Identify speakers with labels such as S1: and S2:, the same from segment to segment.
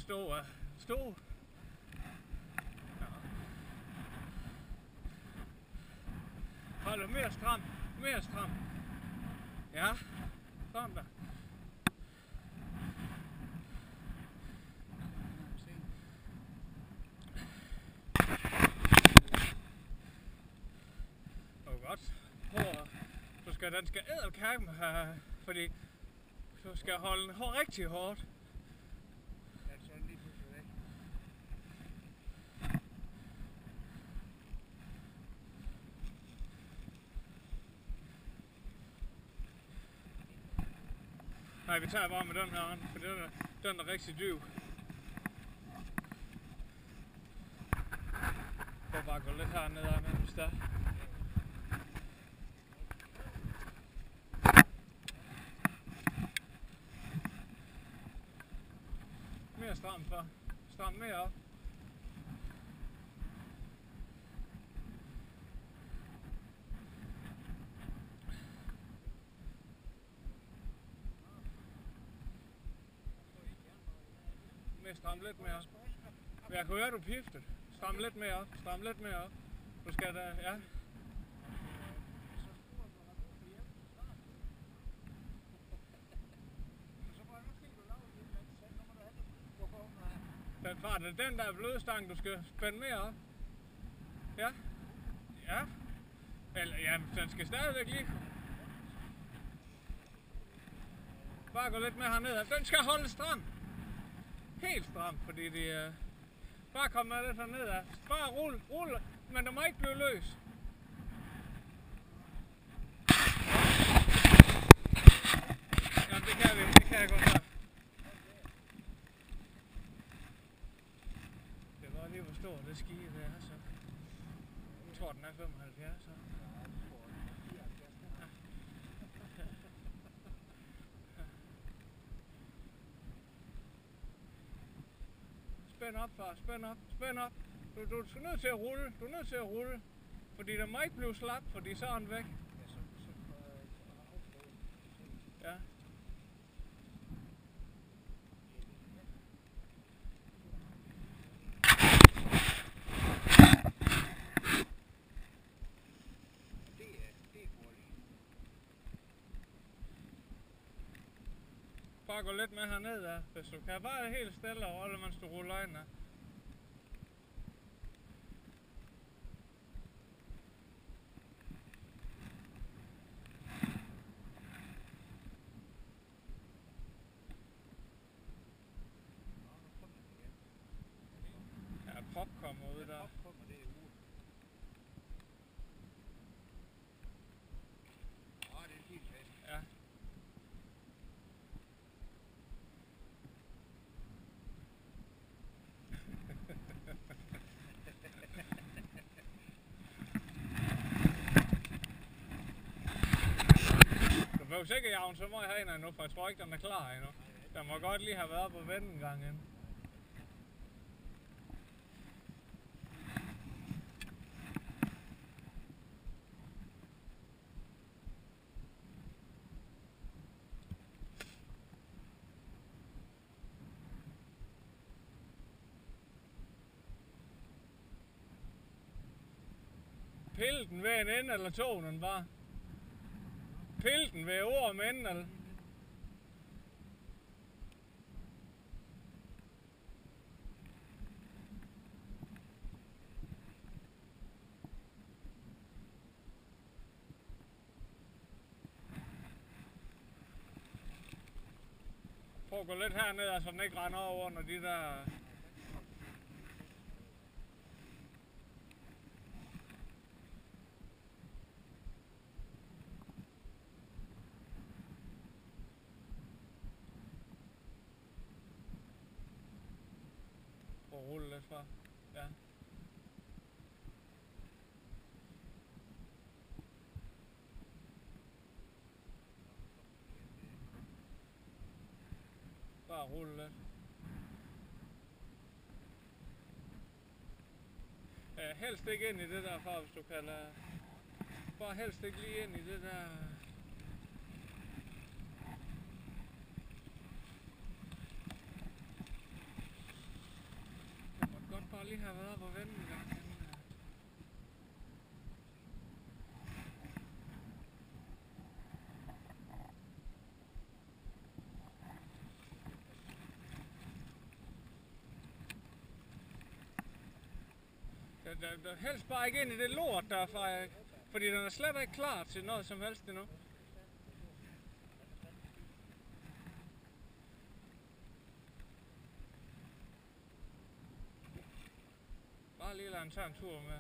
S1: stå. Stå. Ja. Hold det mere stram. Mere stram. Ja. Sådan der. Godt. Den skal ædelkærme her, fordi du skal holde den rigtig hårdt.
S2: Ja, så er den lige pludselig væk.
S1: Nej, vi tager bare med den her, for den er rigtig dyb. Prøv bare at gå lidt hernede af med, hvis der. Mere stramt for. Stram mere op. Mere stram lidt mere op. Jeg kunne høre, du piftede. Stram lidt mere op. Stram lidt mere op. Du skal da, ja. Den fart er den der blødstang, du skal spænde mere op. Ja. Ja. Eller ja, den skal stadigvæk lige. Bare gå lidt med herned. Den skal holde stram. Helt stram, fordi det er... Bare kom med lidt herned af. Bare rulle, men den må ikke blive løs. Jamen det kan jeg godt her. Lige hvor stor det ski det er, så. Jeg tror den er 75, så. Spænd op, far, spænd op. Du er nødt til at rulle, fordi der må ikke blive slap, fordi så er den væk. Ja. Bare gå lidt med herned af, hvis du kan. Bare helt stille og roligt, mens du ruller ind af. Ja, prop kommer ud der. Ja. Du behøver sikkert javne så meget herinde endnu, for jeg tror ikke, den er klar endnu. Den må godt lige have været på vent en gang ind. Pille den ved en ende eller to, den bare. Pille den ved ord med enden eller. Prøv at gå lidt herned, så den ikke render over under de der... Prøv at rulle lidt fra. Ja. Bare rulle lidt. Helst ikke ind i det der far, hvis du kan lade... Bare helst ikke lige ind i det der... bare lige have været op og vende en gang. Der helst bare ikke ind i det lort derfra, fordi den er slet ikke klar til noget som helst endnu. Bare lige lade en tage en tur med.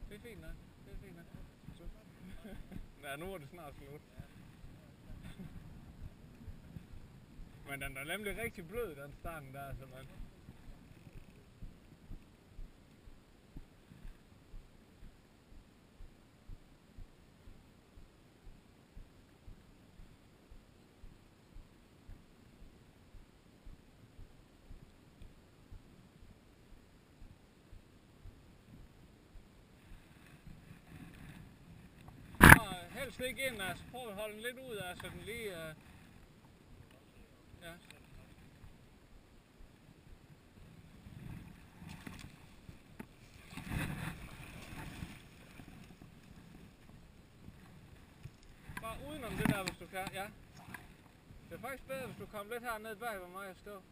S1: Det er fint nok. Det er fint nok. Ja, nu er det snart slut. Men den er nemlig rigtig blød, den stang der, så man... Helst ikke ind, altså prøv at holde den lidt ud af, så den lige... Ja. Bare udenom det der, hvis du kan, ja. Det er faktisk bedre, hvis du kommer lidt hernede bag ved mig at stå.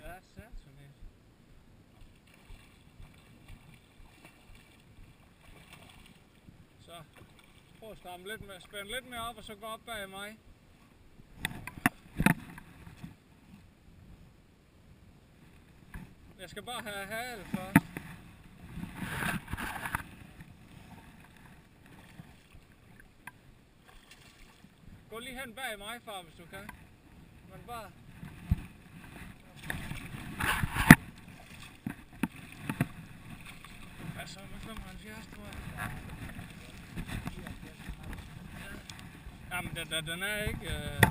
S1: Ja, satanis. Så, prøv at stramme lidt mere, spænde lidt mere op, og så gå op bag mig. Jeg skal bare have hale først. Gå lige hen bag mig, far, hvis du kan. Men bare... Altså, med 75, tror jeg. Jamen, den er ikke...